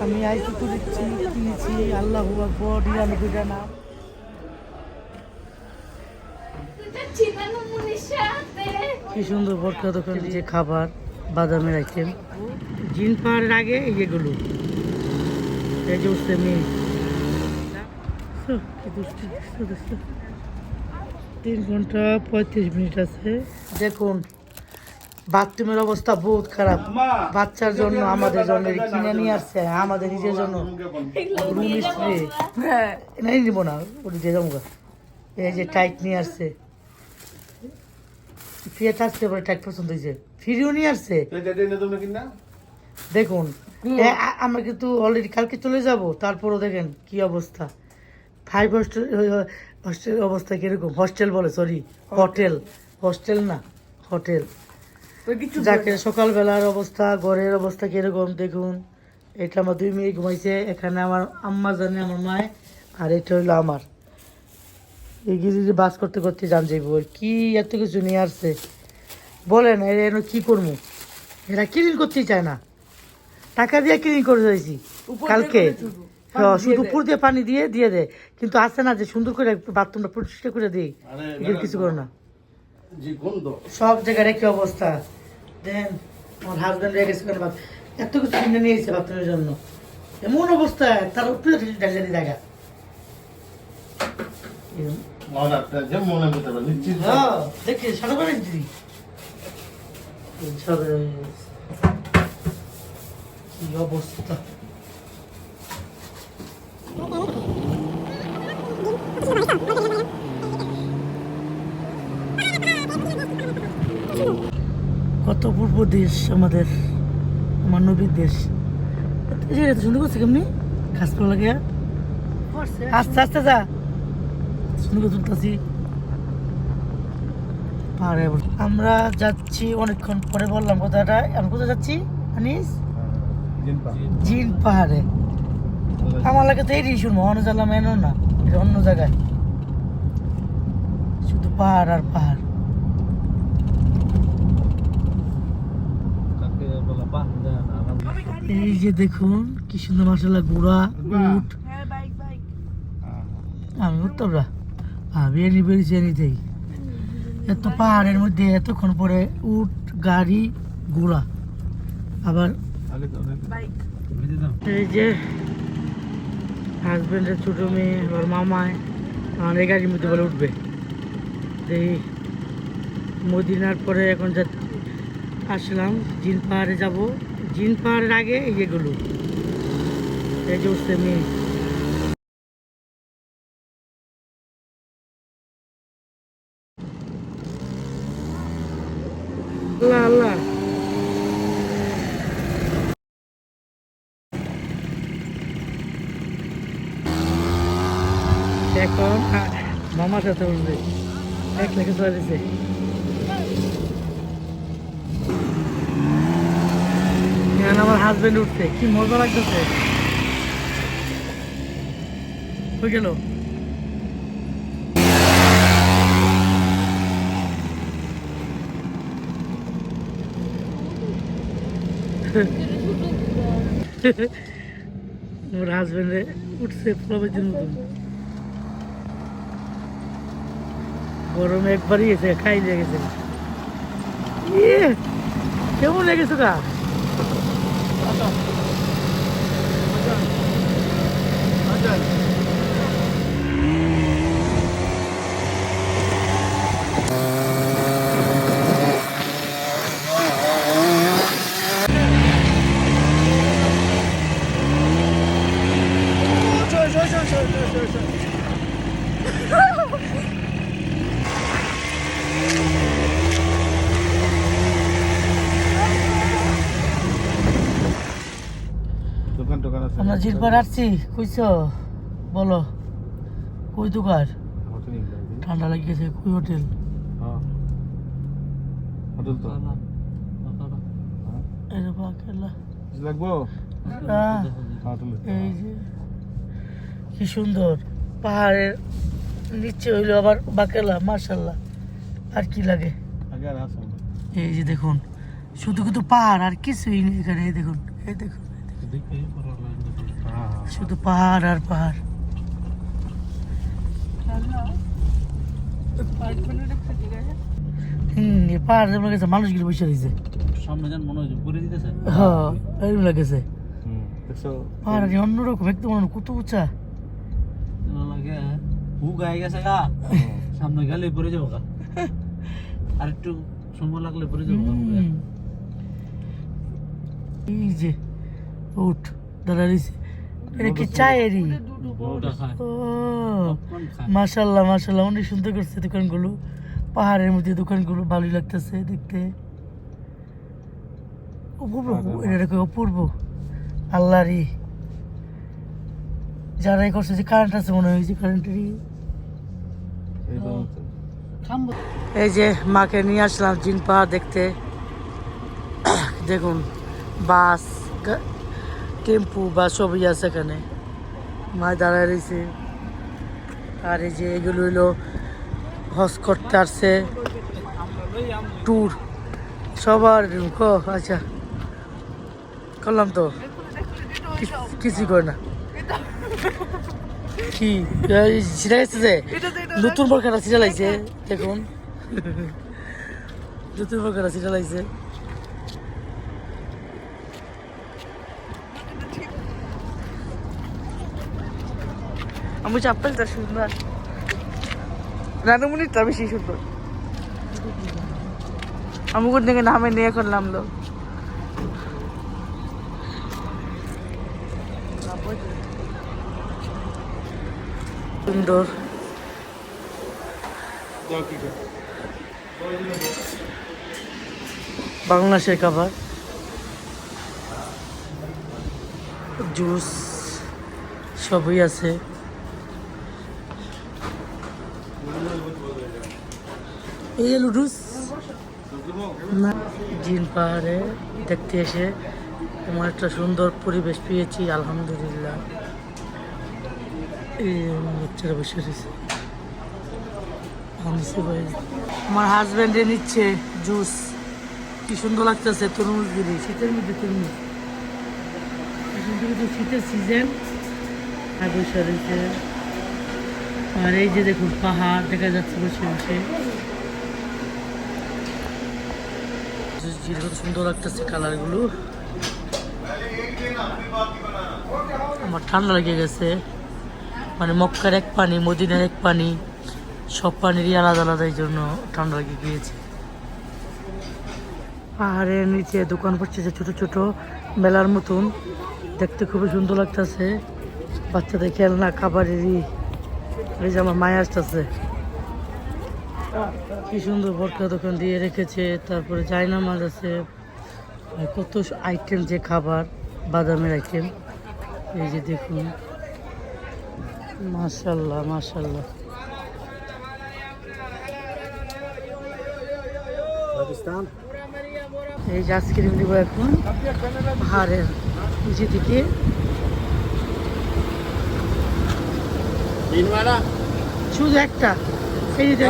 আমি আইসি তুলেছি কিনেছি আল্লাহু আকবার 99টা নাম। কি সুন্দর বরকা দোকানে যে খাবার বাদামের আইটেম জিন পাহাড়ের আগে এইগুলো এই যে উঠছে মেয়ে 3 ঘন্টা 35 মিনিট আছে। দেখুন বাথরুমের অবস্থা বহুত খারাপ, বাচ্চার জন্য আমাদের জন্য কিনে নিয়ে আসছে, আমাদের নিজের জন্য রুম স্প্রে নাই নিব না ওটা দিয়ে যাবো। এই যে টাইট নিয়ে আসছে, ফিরে থাকতে পারে, টাইট পছন্দ হয়েছে, ফিরিও নিয়ে আসছে। দেখুন আমরা কিন্তু অলরেডি কালকে চলে যাব, তারপরও দেখেন কি অবস্থা। 5 হোস্টেল অবস্থা কিরকম, হস্টেল বলে সরি হোটেল, হোস্টেল না হোটেল। যাকে সকালবেলার অবস্থা ঘরের অবস্থা কিরকম দেখুন। এটা আমার 2 মেয়ে ঘুমাইছে, এখানে আমার আম্মা জানে আমার মায়, আর এটা হইলো আমার। এই গিরি বাস করতে করতে জান যাইব কি এত কিছু নিয়ে আসছে বলেন, এরা কি করবো? এরা ক্লিন করতেই চায় না, টাকা দিয়ে ক্লিন করে যাইছি কালকে, শুধু উপর দিয়ে পানি দিয়ে দিয়ে দেয়, কিন্তু আসে না যে সুন্দর করে বাথরুমটা পরিষ্কার করে দিই, কিছু করে না। সব জায়গায় রেখে অবস্থা দেন। আমার হাজব্যান্ড রেখেছে এত কিছু কিনে নিয়েছে বাথরুমের জন্য, এমন অবস্থা তার উপরে ডাক্তারি জায়গা। দেখছি সাদা পানি দিদি কি অবস্থা। কত পূর্ব দেশ আমাদের, আমার নবীর দেশ। এত সুন্দর করছে কেমনি গাছপালা লাগিয়া, আস্তে আস্তে যা সুন্দর করে তুলতেছি পাহাড়ে। আমরা যাচ্ছি অনেকক্ষণ পরে, বললাম কথাটা, আমি কোথায় যাচ্ছি আনিস? জিন পাহাড়ে। আমার লাগে তো এই শুনবো, অন্য জ্বালাম এনো না, এটা অন্য জায়গায়, শুধু পাহাড় আর পাহাড়। এই যে দেখুন কি সুন্দর মাশাআল্লাহ ঘোড়া উট। আমি উঠতাম না, আমি এনি বেরিয়েছি এনিতেই। এত পাহাড়ের মধ্যে এতক্ষণ পরে উট গাড়ি ঘোড়া, আবার এই যে হাজবেন্ডের ছোট মেয়ে ওর মামায় আমার এই গাড়ির মধ্যে বলে উঠবে। এই মদিনার পরে এখন যা আসলাম জিন পাহাড়ে যাব, জিন পাহাড়ের আগে এইগুলো এই যে উঠছে মেয়ে। আল্লাহ আল্লাহ এখন মামার সাথে উঠবে, এক লেখে চলেছে। আমার হাজবেন্ড উঠছে, কি মজা লাগতেছে। হয়ে গেল আমার হাজবেন্ডে উঠছে প্রবাসীর মতন, গরমে একবারই গেছে, খাই দিয়ে গেছে। কেমন লেগেছে গা? আমরা জিরপার আসছি, কইছো বলো কই দোকান? ঠান্ডা লাগিয়েছে, কই হোটেল? এই যে কি সুন্দর পাহাড়ের নিচে হইলো আবার বাকেলা, মাশাআল্লাহ আর কি লাগে। এই যে দেখুন শুধু কিন্তু পাহাড় আর কিছুই নেই এখানে, এই দেখুন এই দেখুন শুধু পাহাড় আর পাহাড়। এই পাহাড় যেমন লাগছে মানুষগুলো বসে রয়েছে। সামনে যান মনে হয় করে দিতেছে। হ্যাঁ এরকম লাগেছে। দেখছো পাহাড় অন্যরকম একদম কত উঁচা লাগে হু গায়ে গেছে গা সামনে গেলে পড়ে যাবো গা আর একটু সময় লাগলে পড়ে যাবো গা এই যে উঠ দাঁড়াইছে এটা কি চায়েরই ওটা খায় ও পপকর্ন খায় মাশাল্লাহ মাশাল্লাহ অনেক সুন্দর করছে দোকানগুলো পাহাড়ের মধ্যে দোকানগুলো ভালোই লাগতেছে দেখতে অপূর্ব এটা কি অপূর্ব আল্লাহরই যারাই করছে যে কারেন্ট আছে মনে হয় যে কারেন্টেরই এই যে মাকে নিয়ে আসলাম জিন পাহাড় দেখতে দেখুন বাস টেম্পু বা সবই আছে এখানে মা দাঁড়ায় রয়েছে আর এই যে এগুলো হইলো হজ করতে আসছে ট্যুর সবার আচ্ছা করলাম তো কিছুই করে না কি সিরা গেছে যে নতুন বরখাটা সিরা লাগছে দেখুন নতুন বরখাটা সিরা লাগছে আমি চাপ্পলটা সুন্দর রানুমনিটা বেশি সুন্দর আমি কোন থেকে নামে নিয়ে এখন নামলো সুন্দর বাংলাদেশের খাবার জুস সবই আছে এই যে লুডুস না জিন পাহাড়ে দেখতে এসে এমন একটা সুন্দর পরিবেশ পেয়েছি আলহামদুলিল্লাহ এই বাচ্চারা বসে রয়েছে আমার হাজব্যান্ডে নিচ্ছে জুস কি সুন্দর লাগতেছে তরমুজগুলি শীতের মধ্যে তরমুজ শীতের সিজন আর বসে রয়েছে আর এই যে দেখুন পাহাড় দেখা যাচ্ছে বসে বসে কত সুন্দর লাগতেছে কালারগুলো আমার ঠান্ডা লেগে গেছে মানে মক্কার এক পানি মদিনার এক পানি সব পানিরই আলাদা আলাদা এই জন্য ঠান্ডা লেগে গিয়েছে পাহাড়ের নিচে দোকান পড়ছে ছোট ছোট মেলার মতন দেখতে খুবই সুন্দর লাগতেছে বাচ্চাদের খেলনা খাবারেরই এই যে আমার মায়া আসতেছে কি সুন্দর বরকা দোকান দিয়ে রেখেছে তারপরে জায়নামাজ আছে কত আইটেম যে খাবার বাদামের আইটেম এই যে দেখুন মাশাল্লাহ মাশাল্লাহ এই যে আইসক্রিম দিব এখন পাহাড়ের নিচে থেকে শুধু একটা এই যে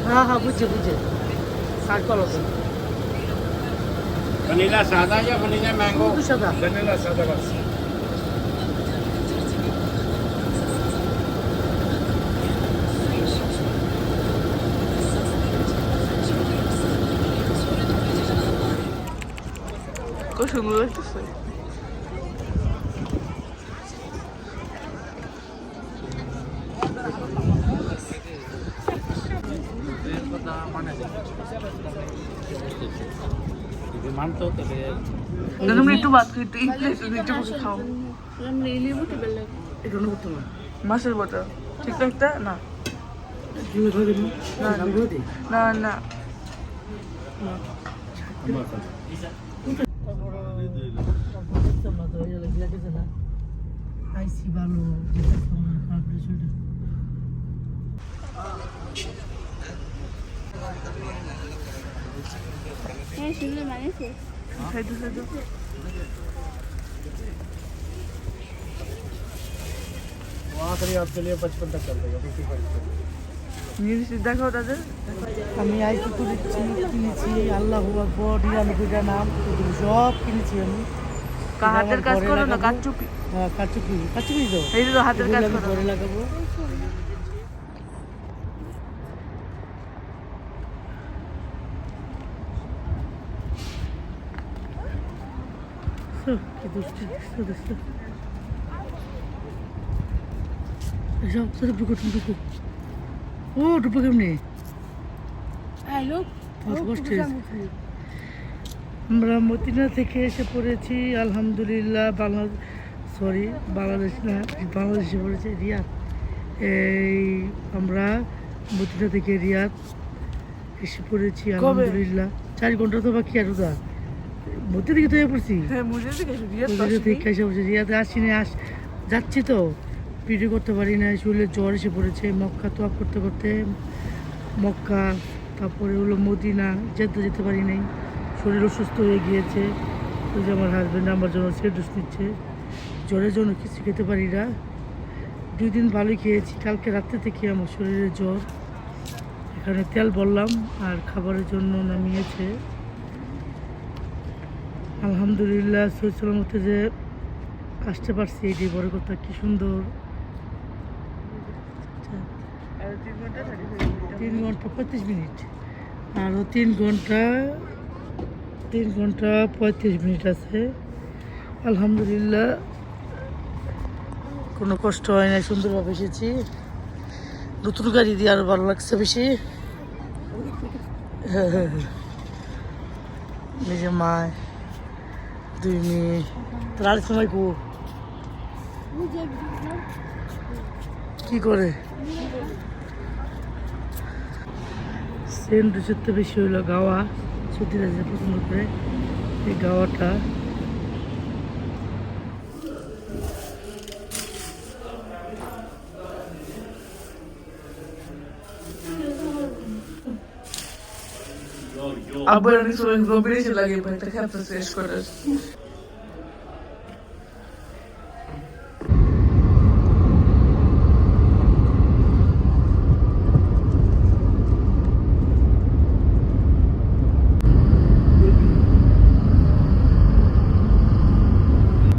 হ্যাঁ হ্যাঁ বুঝছে বুঝছে वनीला सादा या वनीला मैंगो সাদা वनीला सादा बस খুব সুন্দর লাগতেছে মানতে হতো তুমি একটু বাদ করে একটু একটু বসে খাও এটা করতে না মাছের বোতল ঠিক একটা না না না আইসি ভালো সুন্দর মানেছে খাইতে খাইতে वहाँ करीब आपके लिए 55 तक चल देगा 55 নিয়ে দেখাও তাদের আমি আইসি কিনেছি আল্লাহ আকবর 99টা নাম এগুলো সব কিনেছি আমি হাতের কাজ করো না, কাচুপি। হ্যাঁ কাচুপি, কাচুপি তো এই তো হাতের কাজ এগুলো আমি করো। ঘরে লাগাবো। কি দুষ্টি দুষ্টু দুষ্টু। যাও সরে ঢুকো তুমি ঢুকো। ও ঢুকো কেমনি? আমরা মদিনা থেকে এসে পড়েছি আলহামদুলিল্লাহ। বাংলাদেশ না, বাংলাদেশে পড়েছে রিয়াদ। এই আমরা মদিনা থেকে রিয়াদ এসে পড়েছি আলহামদুলিল্লাহ। 4 ঘন্টা তো বাকি আর ওদা মদিনা থেকে তো পড়ছি। হ্যাঁ, মুজে থেকে রিয়াদ তো মদিনা আসেনি। থেকে এসে পড়েছি, রিয়াদে আসিনি, যাচ্ছি তো ভিডিও করতে পারি না, শরীরে জ্বর এসে পড়েছে। মক্কা তো করতে করতে মক্কা, তারপরে হলো মদিনা, যেতে পারি নাই, শরীর অসুস্থ হয়ে গিয়েছে। ওই যে আমার হাজব্যান্ড আমার জন্য সেডুস নিচ্ছে, জ্বরের জন্য কিছু খেতে পারি না। 2 দিন ভালোই খেয়েছি, কালকে রাত্রে থেকে আমার শরীরে জ্বর। এখানে তেল বললাম আর খাবারের জন্য নামিয়েছে। আলহামদুলিল্লাহ সহি সালামতে যে আসতে পারছি, এটি বড় কথা। কি সুন্দর। আর 3 ঘন্টা 3 ঘন্টা 35 মিনিট, আরও 3 ঘন্টা 35 মিনিট আছে। আলহামদুলিল্লাহ কোনো কষ্ট হয় না, সুন্দরভাবে এসেছি। নতুন গাড়ি দিয়ে আরো ভালো লাগছে বেশি। নিজে মায় 2 মেয়ে, তোর আর সময় কি করে সেন্ট রুচের বেশি হইলো গাওয়া, সত্যিটা যে পছন্দ করে এই গাওয়াটা। আবার অনেক সময় গভীরে লাগে, একটা খ্যাপটা শেষ করে।